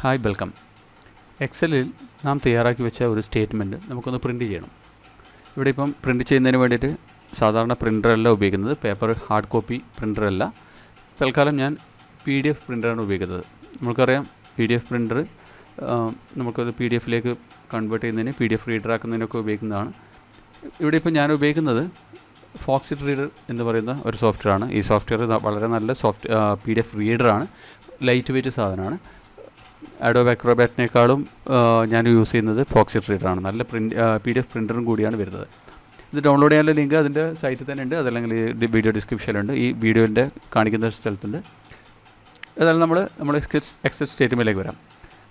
Hi welcome. എക്സലിൽ നാം തയ്യാറാക്കി വെച്ച ഒരു സ്റ്റേറ്റ്മെൻറ്റ് നമുക്കൊന്ന് പ്രിൻറ്റ് ചെയ്യണം. ഇവിടെ ഇപ്പം പ്രിൻറ്റ് ചെയ്യുന്നതിന് വേണ്ടിയിട്ട് സാധാരണ പ്രിൻ്ററല്ല ഉപയോഗിക്കുന്നത്, പേപ്പർ ഹാർഡ് കോപ്പി പ്രിൻ്ററല്ല. തൽക്കാലം ഞാൻ PDF പ്രിൻ്ററാണ് ഉപയോഗിക്കുന്നത്. നമുക്കറിയാം PDF പ്രിൻ്റർ നമുക്കത് PDF കൺവേർട്ട് ചെയ്യുന്നതിന് PDF റീഡർ ആക്കുന്നതിനൊക്കെ ഉപയോഗിക്കുന്നതാണ്. ഇവിടെ ഇപ്പോൾ ഞാൻ ഉപയോഗിക്കുന്നത് ഫോക്സിറ്റ് റീഡർ എന്ന് പറയുന്ന ഒരു സോഫ്റ്റ്വെയറാണ്. ഈ സോഫ്റ്റ്വെയർ വളരെ നല്ല PDF റീഡറാണ്, ലൈറ്റ് വെയ്റ്റ് സാധനമാണ്. അഡോബ് അക്രോബാറ്റിനേക്കാളും ഞാൻ യൂസ് ചെയ്യുന്നത് ഫോക്സിറ്റ് റീഡറാണ്. നല്ല PDF പ്രിൻ്ററും കൂടിയാണ് വരുന്നത്. ഇത് ഡൗൺലോഡ് ചെയ്യാനുള്ള ലിങ്ക് അതിൻ്റെ സൈറ്റിൽ തന്നെ ഉണ്ട്, അതല്ലെങ്കിൽ ഈ വീഡിയോ ഡിസ്ക്രിപ്ഷനിലുണ്ട്, ഈ വീഡിയോൻ്റെ കാണിക്കുന്ന സ്ഥലത്തുണ്ട്. അതായത് നമ്മൾ എക്സൽ സ്റ്റേറ്റ്മെൻറ്റിലേക്ക് വരാം.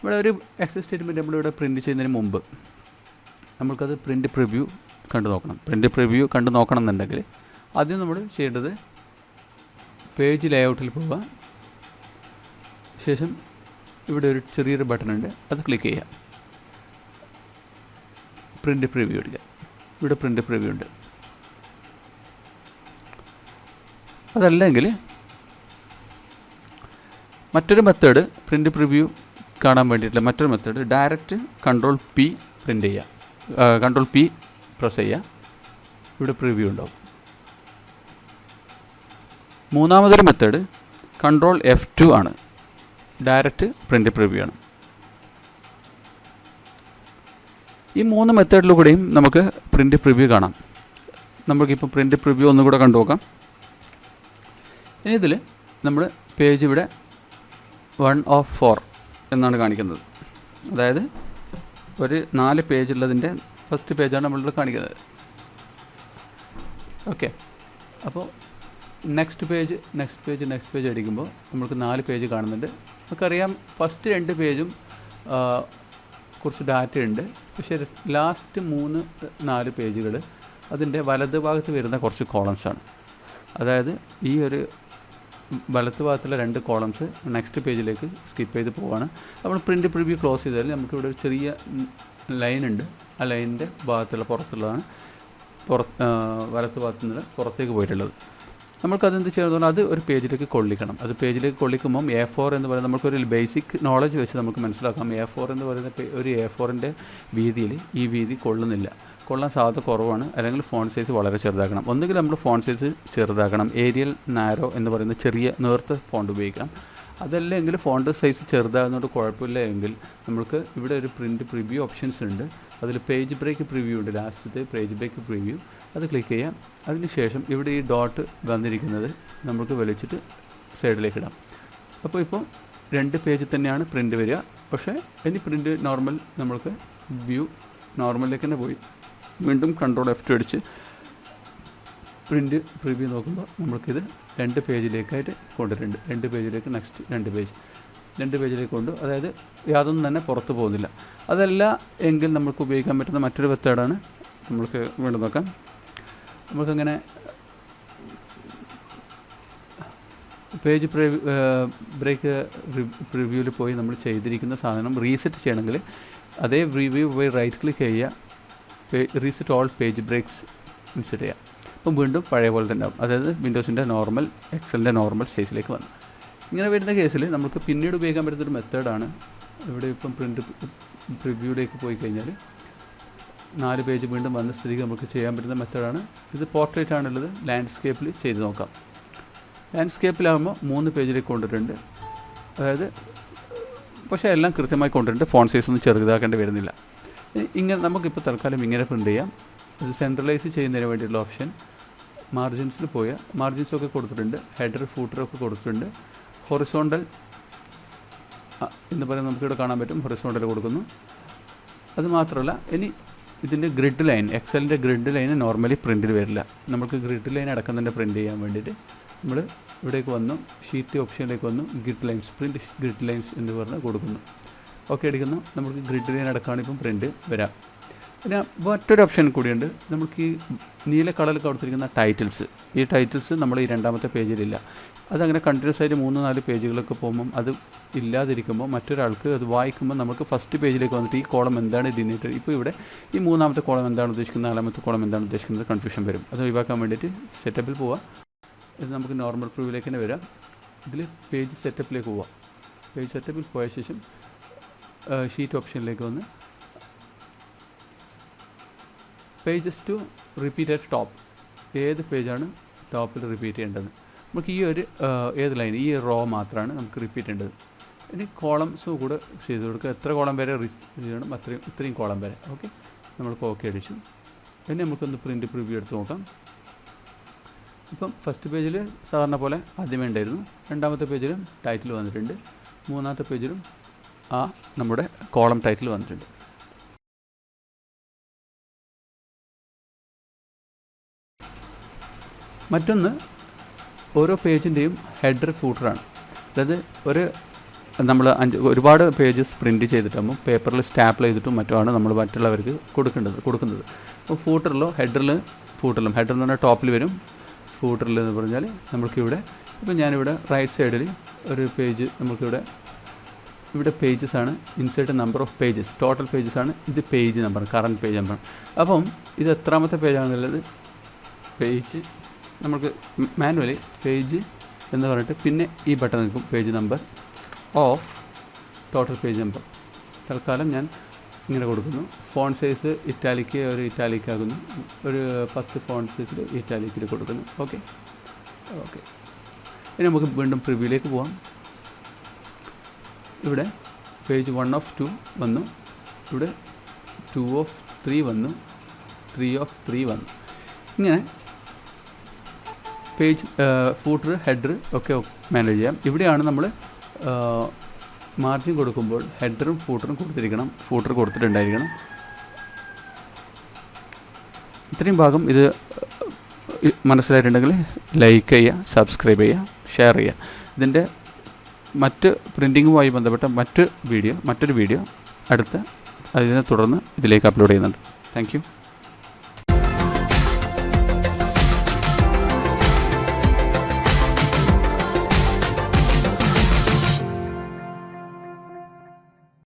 ഇവിടെ ഒരു എക്സൽ സ്റ്റേറ്റ്മെൻറ്റ് നമ്മളിവിടെ പ്രിൻറ്റ് ചെയ്യുന്നതിന് മുമ്പ് നമുക്കത് പ്രിൻറ്റ് പ്രിവ്യൂ കണ്ടു നോക്കണം. പ്രിൻറ്റ് പ്രിവ്യൂ കണ്ടു നോക്കണം എന്നുണ്ടെങ്കിൽ ആദ്യം നമ്മൾ ചെയ്യേണ്ടത് പേജ് ലേഔട്ടിൽ പോവുക. ശേഷം ഇവിടെ ഒരു ചെറിയൊരു ബട്ടൺ ഉണ്ട്, അത് ക്ലിക്ക് ചെയ്യുക. പ്രിൻറ്റ് പ്രിവ്യൂ എടുക്കുക. ഇവിടെ പ്രിൻറ്റ് പ്രിവ്യൂ ഉണ്ട്. അതല്ലെങ്കിൽ മറ്റൊരു മെത്തേഡ്, പ്രിൻറ്റ് പ്രിവ്യൂ കാണാൻ വേണ്ടിയിട്ടുള്ള മറ്റൊരു മെത്തേഡ്, ഡയറക്റ്റ് Ctrl+P പ്രിൻറ്റ് ചെയ്യുക. Ctrl+P പ്രസ് ചെയ്യുക. ഇവിടെ പ്രിവ്യൂ ഉണ്ടാവും. മൂന്നാമതൊരു മെത്തേഡ് Ctrl+F2 ആണ്, ഡയറക്റ്റ് പ്രിൻറ്റ് പ്രിവ്യൂ ആണ്. ഈ മൂന്ന് മെത്തേഡിലൂടെയും നമുക്ക് പ്രിൻറ്റ് പ്രിവ്യൂ കാണാം. നമുക്കിപ്പോൾ പ്രിൻറ്റ് പ്രിവ്യൂ ഒന്നുകൂടെ കണ്ടു നോക്കാം. ഇനി ഇതിൽ നമ്മൾ പേജ് ഇവിടെ 1 of 4 എന്നാണ് കാണിക്കുന്നത്. അതായത് ഒരു 4 പേജുള്ളതിൻ്റെ ഫസ്റ്റ് പേജാണ് നമ്മളിവിടെ കാണിക്കുന്നത്. ഓക്കെ, അപ്പോൾ നെക്സ്റ്റ് പേജ് അടിക്കുമ്പോൾ നമുക്ക് 4 പേജ് കാണുന്നുണ്ട്. നമുക്കറിയാം ഫസ്റ്റ് 2 പേജും കുറച്ച് ഡാറ്റ ഉണ്ട്. പക്ഷേ ലാസ്റ്റ് 3-4 പേജുകൾ അതിൻ്റെ വലത് ഭാഗത്ത് വരുന്ന കുറച്ച് കോളംസാണ്. അതായത് ഈ ഒരു വലത്ത് ഭാഗത്തുള്ള 2 കോളംസ് നെക്സ്റ്റ് പേജിലേക്ക് സ്കിപ്പ് ചെയ്ത് പോവുകയാണ്. നമ്മൾ പ്രിൻറ്റ് പ്രിവ്യൂ ക്ലോസ് ചെയ്താൽ നമുക്കിവിടെ ഒരു ചെറിയ ലൈൻ ഉണ്ട്. ആ ലൈനിൻ്റെ പുറത്തുള്ളതാണ് വലത്ത് ഭാഗത്തു നിന്ന് പുറത്തേക്ക് പോയിട്ടുള്ളത്. നമുക്കതെന്ത് ചെയ്യണമെന്ന് പറഞ്ഞാൽ അത് ഒരു പേജിലേക്ക് കൊള്ളിക്കണം. അത് പേജിലേക്ക് കൊള്ളിക്കുമ്പം A4 എന്ന് പറയുന്നത് നമുക്കൊരു ബേസിക് നോളജ് വെച്ച് നമുക്ക് മനസ്സിലാക്കാം. A4 എന്ന് പറയുന്ന ഒരു A4ൻ്റെ വീതിയിൽ ഈ വീതി കൊള്ളാൻ സാധ്യത കുറവാണ്. അല്ലെങ്കിൽ ഫോണ്ട് സൈസ് വളരെ ചെറുതാക്കണം. ഒന്നുകിൽ നമ്മൾ ഫോണ്ട് സൈസ് ചെറുതാക്കണം, ഏരിയൽ നാരോ എന്ന് പറയുന്ന ചെറിയ നേർത്ത ഫോണ്ട് ഉപയോഗിക്കാം. അതല്ലെങ്കിൽ ഫോണ്ട് സൈസ് ചെറുതാകുന്നതുകൊണ്ട് കുഴപ്പമില്ല എങ്കിൽ നമുക്ക് ഇവിടെ ഒരു പ്രിൻറ്റ് പ്രിവ്യൂ ഓപ്ഷൻസ് ഉണ്ട്. അതിൽ പേജ് ബ്രേക്ക് പ്രിവ്യൂ ഉണ്ട്, ലാസ്റ്റത്തെ പേജ് ബ്രേക്ക് പ്രിവ്യൂ, അത് ക്ലിക്ക് ചെയ്യാം. അതിനുശേഷം ഇവിടെ ഈ ഡോട്ട് വന്നിരിക്കുന്നത് നമുക്ക് വലിച്ചിട്ട് സൈഡിലേക്ക് ഇടാം. അപ്പോൾ ഇപ്പോൾ 2 പേജ് തന്നെയാണ് പ്രിൻറ്റ് വരിക. പക്ഷേ ഇനി പ്രിൻറ്റ് നോർമൽ നമ്മൾക്ക് വ്യൂ നോർമലിലേക്ക് തന്നെ പോയി വീണ്ടും Ctrl+F2 അടിച്ച് പ്രിൻറ്റ് പ്രിവ്യൂ നോക്കുമ്പോൾ നമ്മൾക്കിത് 2 പേജിലേക്കായിട്ട് കൊണ്ടുവരുന്നുണ്ട്. 2 പേജിലേക്ക് നെക്സ്റ്റ് 2 പേജിലേക്ക് കൊണ്ട്, അതായത് യാതൊന്നും തന്നെ പുറത്ത് പോകുന്നില്ല. അതല്ല എങ്കിൽ നമുക്ക് ഉപയോഗിക്കാൻ പറ്റുന്ന മറ്റൊരു മെത്തേഡാണ്. നമ്മൾക്ക് വീണ്ടും നോക്കാം. നമുക്കങ്ങനെ പേജ് ബ്രേക്ക് പ്രിവ്യൂവിൽ പോയി നമ്മൾ ചെയ്തിരിക്കുന്ന സാധനം റീസെറ്റ് ചെയ്യണമെങ്കിൽ അതേ പ്രിവ്യൂ പോയി റൈറ്റ് ക്ലിക്ക് ചെയ്യുക, reset all page breaks reset ചെയ്യുക. അപ്പം വീണ്ടും പഴയ പോലെ തന്നെ ആവും. അതായത് വിൻഡോസിൻ്റെ നോർമൽ, എക്സലിൻ്റെ നോർമൽ സൈസിലേക്ക് വന്നു. ഇങ്ങനെ വരുന്ന കേസിൽ നമുക്ക് പിന്നീട് ഉപയോഗിക്കാൻ പറ്റുന്നൊരു മെത്തേഡാണ്. ഇവിടെ ഇപ്പം പ്രിൻറ്റ് പ്രിവ്യൂയിലേക്ക് പോയി കഴിഞ്ഞാൽ 4 പേജ് വീണ്ടും വന്ന സ്ഥിതിക്ക് നമുക്ക് ചെയ്യാൻ പറ്റുന്ന മെത്തേഡാണ്. ഇത് പോർട്രേറ്റ് ആണുള്ളത്. ലാൻഡ്സ്കേപ്പിൽ ചെയ്ത് നോക്കാം. ലാൻഡ്സ്കേപ്പിലാകുമ്പോൾ 3 പേജിലേക്ക് കൊണ്ടിട്ടുണ്ട്. അതായത് പക്ഷേ എല്ലാം കൃത്യമായി കൊണ്ടിട്ടുണ്ട്. ഫോണ്ട് സൈസ് ഒന്നും ചെറുതാക്കേണ്ടി വരുന്നില്ല. ഇങ്ങനെ നമുക്കിപ്പോൾ തൽക്കാലം ഇങ്ങനെ പ്രിൻറ്റ് ചെയ്യാം. ഇത് സെൻട്രലൈസ് ചെയ്യുന്നതിന് വേണ്ടിയിട്ടുള്ള ഓപ്ഷൻ മാർജിൻസിൽ പോയാൽ മാർജിൻസൊക്കെ കൊടുത്തിട്ടുണ്ട്, ഹെഡർ ഫൂട്ടറൊക്കെ കൊടുത്തിട്ടുണ്ട്. ഹൊറിസോണ്ടൽ എന്ന് പറയുന്നത് നമുക്കിവിടെ കാണാൻ പറ്റും. ഹൊറിസോണ്ടൽ കൊടുക്കുന്നു. അത് മാത്രമല്ല ഇനി ഇതിൻ്റെ ഗ്രിഡ് ലൈൻ, എക്സലിൻ്റെ ഗ്രിഡ് ലൈൻ നോർമലി പ്രിൻറ്റിൽ വരില്ല. നമുക്ക് ഗ്രിഡ് ലൈൻ അടക്കം തന്നെ പ്രിൻറ്റ് ചെയ്യാൻ വേണ്ടിയിട്ട് നമ്മൾ ഇവിടേക്ക് വന്നു, ഷീറ്റ് ഓപ്ഷനിലേക്ക് വന്നു, പ്രിൻറ്റ് ഗ്രിഡ് ലൈൻസ് എന്ന് പറഞ്ഞ് കൊടുക്കുന്നു. ഓക്കെ അടിക്കുന്നു. നമുക്ക് ഗ്രിഡ് ലൈൻ അടക്കമാണ് ഇപ്പം പ്രിൻറ്റ് വരാം. പിന്നെ മറ്റൊരു ഓപ്ഷൻ കൂടിയുണ്ട്. നമുക്ക് ഈ നീല കളറിൽ കൊടുത്തിരിക്കുന്ന ടൈറ്റിൽസ്, ഈ ടൈറ്റിൽസ് നമ്മൾ ഈ 2ാമത്തെ പേജിലില്ല. അതങ്ങനെ കണ്ടിന്യൂസ് ആയിട്ട് 3-4 പേജുകളൊക്കെ പോകുമ്പം അത് ഇല്ലാതിരിക്കുമ്പോൾ മറ്റൊരാൾക്ക് അത് വായിക്കുമ്പോൾ നമുക്ക് ഫസ്റ്റ് പേജിലേക്ക് വന്നിട്ട് ഈ കോളം എന്താണ് ഡിനേറ്റ്, ഇപ്പോൾ ഇവിടെ ഈ 3ാമത്തെ കോളം എന്താണ് ഉദ്ദേശിക്കുന്നത്, 4ാമത്തെ കോളം എന്താണ് ഉദ്ദേശിക്കുന്നത്, കൺഫ്യൂഷൻ വരും. അത് ഒഴിവാക്കാൻ വേണ്ടിയിട്ട് സെറ്റപ്പിൽ പോവുക. ഇത് നമുക്ക് നോർമൽ പ്രിവ്യൂവിലേക്ക് തന്നെ വരാം. ഇതിൽ പേജ് സെറ്റപ്പിലേക്ക് പോവാം. പേജ് സെറ്റപ്പിൽ പോയ ശേഷം ഷീറ്റ് ഓപ്ഷനിലേക്ക് വന്ന് pages to repeat at top, ഏത് പേജാണ് ടോപ്പിൽ റിപ്പീറ്റ് ചെയ്യേണ്ടത്. നമുക്ക് ഈ ഒരു ഏത് ലൈൻ, ഈ റോ മാത്രമാണ് നമുക്ക് റിപ്പീറ്റ് ചെയ്യേണ്ടത്. ഇനി കോളംസും കൂടെ ചെയ്ത് കൊടുക്കുക. എത്ര കോളം വരെ ചെയ്യണം ഇത്രയും കോളം വരെ. ഓക്കെ, നമ്മൾക്ക് ഓക്കെ അടിച്ചു. ഇനി നമുക്കൊന്ന് പ്രിൻ്റ് പ്രിവ്യൂ എടുത്ത് നോക്കാം. ഇപ്പം ഫസ്റ്റ് പേജിൽ സാധാരണ പോലെ ആദ്യമേ ഉണ്ടായിരുന്നു. രണ്ടാമത്തെ പേജിലും ടൈറ്റിൽ വന്നിട്ടുണ്ട്. മൂന്നാമത്തെ പേജിലും നമ്മുടെ കോളം ടൈറ്റിൽ വന്നിട്ടുണ്ട്. മറ്റൊന്ന് ഓരോ പേജിൻ്റെയും ഹെഡർ ഫൂട്ടറാണ്. അതായത് നമ്മൾ ഒരുപാട് പേജസ് പ്രിൻറ്റ് ചെയ്തിട്ടാകുമ്പോൾ പേപ്പറിൽ സ്റ്റാപ്പിൾ ചെയ്തിട്ടും മറ്റുമാണ് നമ്മൾ മറ്റുള്ളവർക്ക് കൊടുക്കുന്നത്. അപ്പോൾ ഫൂട്ടറിലോ ഫൂട്ടറിലും ഹെഡർ എന്ന് പറഞ്ഞാൽ ടോപ്പിൽ വരും, ഫൂട്ടറിൽ എന്ന് പറഞ്ഞാൽ നമുക്കിവിടെ ഇപ്പോൾ ഞാനിവിടെ റൈറ്റ് സൈഡിൽ ഒരു പേജ് ഇവിടെ പേജസ് ആണ്, insert number of pages, total pages ആണ്. ഇത് page number, current page number. അപ്പം ഇത് എത്രാമത്തെ പേജാണെന്നുള്ളത് പേജ് നമുക്ക് മാനുവലി പേജ് എന്ന് പറഞ്ഞിട്ട് പിന്നെ ഈ ബട്ടൺ നിൽക്കും, page number of total page number. തൽക്കാലം ഞാൻ ഇങ്ങനെ കൊടുക്കുന്നു. ഫോണ്ട് സൈസ് ഇറ്റാലിക് ആകുന്നു. ഒരു 10 ഫോണ്ട് സൈസിൽ ഇറ്റാലിക്കിൽ കൊടുക്കുന്നു. ഓക്കെ. ഇനി നമുക്ക് വീണ്ടും പ്രിവ്യൂയിലേക്ക് പോകാം. ഇവിടെ പേജ് 1 of 2 വന്നു, ഇവിടെ 2 of 3 വന്നു, 3 of 3 വന്നു. ഇങ്ങനെ പേജ് ഫൂട്ടർ ഹെഡർ ഒക്കെ മാനേജ് ചെയ്യാം. ഇവിടെയാണ് നമ്മൾ മാർജിൻ കൊടുക്കുമ്പോൾ ഹെഡറും ഫൂട്ടറും കൊടുത്തിരിക്കണം, ഫൂട്ടർ കൊടുത്തിട്ടുണ്ടായിരിക്കണം. ഇത്രയും ഭാഗം ഇത് മനസ്സിലായിട്ടുണ്ടെങ്കിൽ ലൈക്ക് ചെയ്യുക, സബ്സ്ക്രൈബ് ചെയ്യുക, ഷെയർ ചെയ്യുക. ഇതിൻ്റെ മറ്റ് പ്രിൻറ്റിങ്ങുമായി ബന്ധപ്പെട്ട മറ്റൊരു വീഡിയോ അതിനെ തുടർന്ന് ഇതിലേക്ക് അപ്ലോഡ് ചെയ്യുന്നുണ്ട്. Thank you.